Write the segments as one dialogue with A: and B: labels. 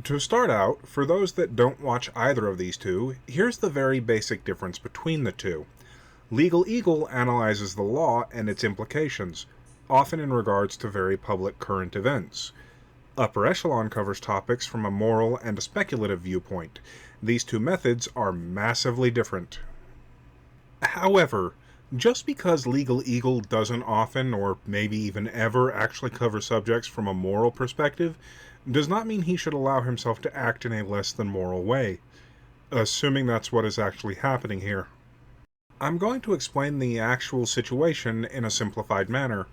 A: To start out, for those that don't watch either of these two, here's the very basic difference between the two. LegalEagle analyzes the law and its implications, often in regards to very public current events. Upper Echelon covers topics from a moral and a speculative viewpoint. These two methods are massively different. However, just because LegalEagle doesn't often, or maybe even ever, actually cover subjects from a moral perspective, does not mean he should allow himself to act in a less than moral way, assuming that's what is actually happening here. I'm going to explain the actual situation in a simplified manner.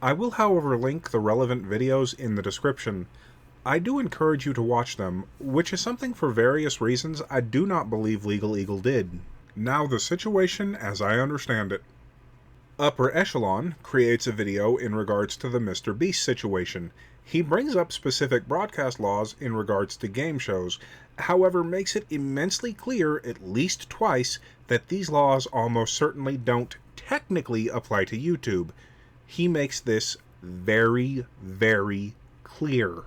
A: I will, however, link the relevant videos in the description. I do encourage you to watch them, which is something for various reasons I do not believe LegalEagle did. Now the situation as I understand it. Upper Echelon creates a video in regards to the MrBeast situation. He brings up specific broadcast laws in regards to game shows, however makes it immensely clear at least twice that these laws almost certainly don't technically apply to YouTube. He makes this very, very clear.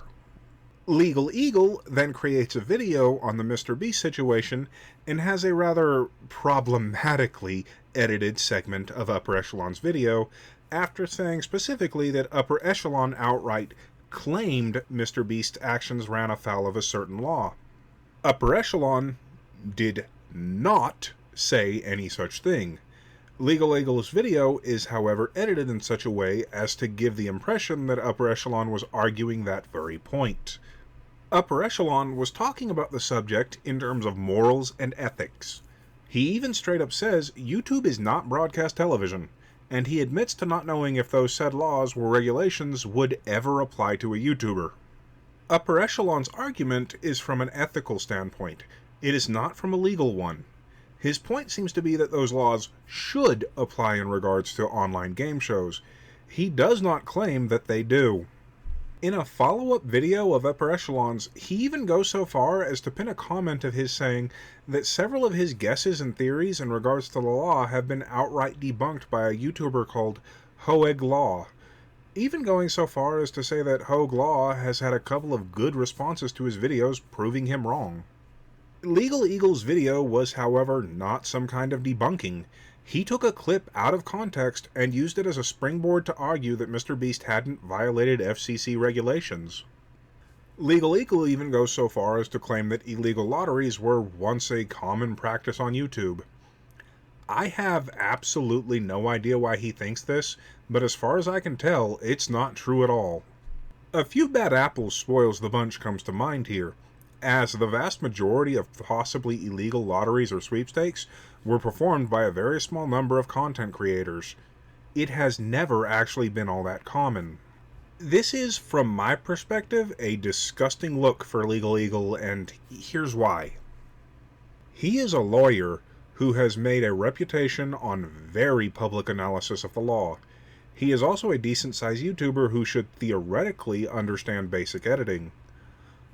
A: LegalEagle then creates a video on the MrBeast situation and has a rather problematically edited segment of Upper Echelon's video after saying specifically that Upper Echelon outright claimed MrBeast's actions ran afoul of a certain law. Upper Echelon did not say any such thing. LegalEagle's video is, however, edited in such a way as to give the impression that Upper Echelon was arguing that very point. Upper Echelon was talking about the subject in terms of morals and ethics. He even straight up says YouTube is not broadcast television, and he admits to not knowing if those said laws or regulations would ever apply to a YouTuber. Upper Echelon's argument is from an ethical standpoint. It is not from a legal one. His point seems to be that those laws should apply in regards to online game shows. He does not claim that they do. In a follow-up video of Upper Echelon's, he even goes so far as to pin a comment of his saying that several of his guesses and theories in regards to the law have been outright debunked by a YouTuber called Hoeg Law, even going so far as to say that Hoeg Law has had a couple of good responses to his videos proving him wrong. LegalEagle's video was, however, not some kind of debunking. He took a clip out of context and used it as a springboard to argue that MrBeast hadn't violated FCC regulations. LegalEagle even goes so far as to claim that illegal lotteries were once a common practice on YouTube. I have absolutely no idea why he thinks this, but as far as I can tell, it's not true at all. A few bad apples spoils the bunch comes to mind here, as the vast majority of possibly illegal lotteries or sweepstakes were performed by a very small number of content creators. It has never actually been all that common. This is, from my perspective, a disgusting look for LegalEagle, and here's why. He is a lawyer who has made a reputation on very public analysis of the law. He is also a decent-sized YouTuber who should theoretically understand basic editing.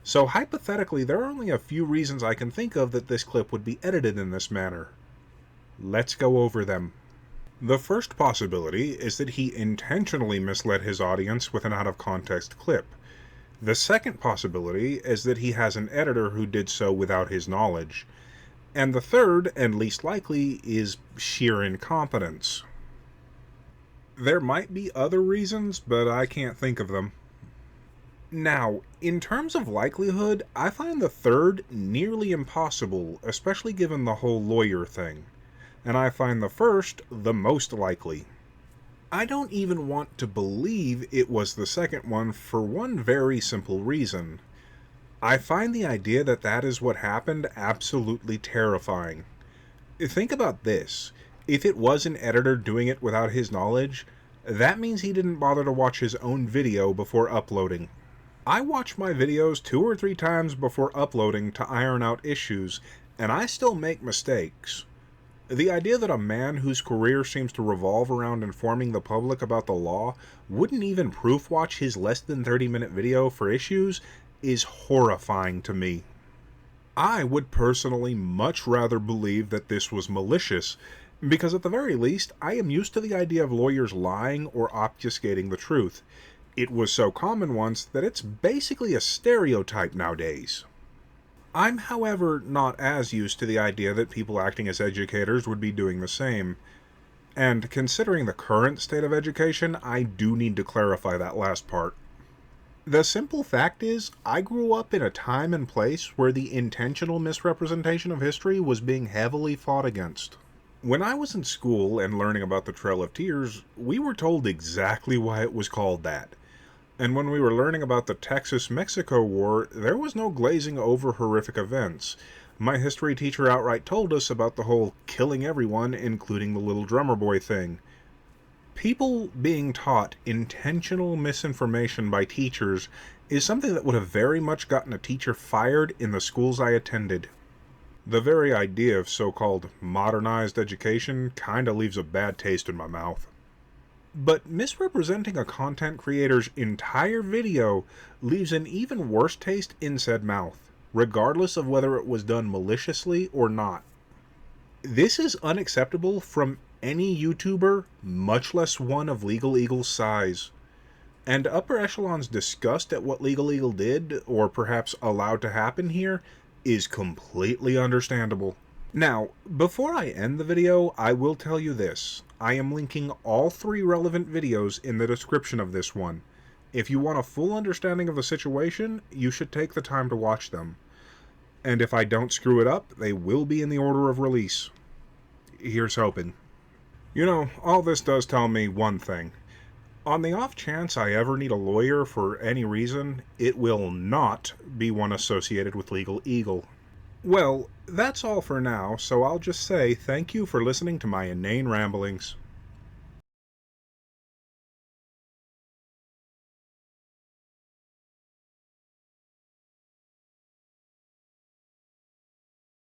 A: So hypothetically, there are only a few reasons I can think of that this clip would be edited in this manner. Let's go over them. The first possibility is that he intentionally misled his audience with an out-of-context clip. The second possibility is that he has an editor who did so without his knowledge. And the third, and least likely, is sheer incompetence. There might be other reasons, but I can't think of them. Now, in terms of likelihood, I find the third nearly impossible, especially given the whole lawyer thing. And I find the first the most likely. I don't even want to believe it was the second one for one very simple reason. I find the idea that that is what happened absolutely terrifying. Think about this. If it was an editor doing it without his knowledge, that means he didn't bother to watch his own video before uploading. I watch my videos 2 or 3 times before uploading to iron out issues, and I still make mistakes. The idea that a man whose career seems to revolve around informing the public about the law wouldn't even proof watch his less than 30-minute video for issues is horrifying to me. I would personally much rather believe that this was malicious, because at the very least, I am used to the idea of lawyers lying or obfuscating the truth. It was so common once that it's basically a stereotype nowadays. I'm, however, not as used to the idea that people acting as educators would be doing the same. And considering the current state of education, I do need to clarify that last part. The simple fact is, I grew up in a time and place where the intentional misrepresentation of history was being heavily fought against. When I was in school and learning about the Trail of Tears, we were told exactly why it was called that. And when we were learning about the Texas-Mexico War, there was no glazing over horrific events. My history teacher outright told us about the whole killing everyone, including the little drummer boy thing. People being taught intentional misinformation by teachers is something that would have very much gotten a teacher fired in the schools I attended. The very idea of so-called modernized education kinda leaves a bad taste in my mouth. But misrepresenting a content creator's entire video leaves an even worse taste in said mouth, regardless of whether it was done maliciously or not. This is unacceptable from any YouTuber, much less one of LegalEagle's size. And Upper Echelon's disgust at what LegalEagle did, or perhaps allowed to happen here, is completely understandable. Now, before I end the video, I will tell you this. I am linking all 3 relevant videos in the description of this one. If you want a full understanding of the situation, you should take the time to watch them. And if I don't screw it up, they will be in the order of release. Here's hoping. You know, all this does tell me one thing. On the off chance I ever need a lawyer for any reason, it will not be one associated with LegalEagle. Well, that's all for now, so I'll just say thank you for listening to my inane ramblings.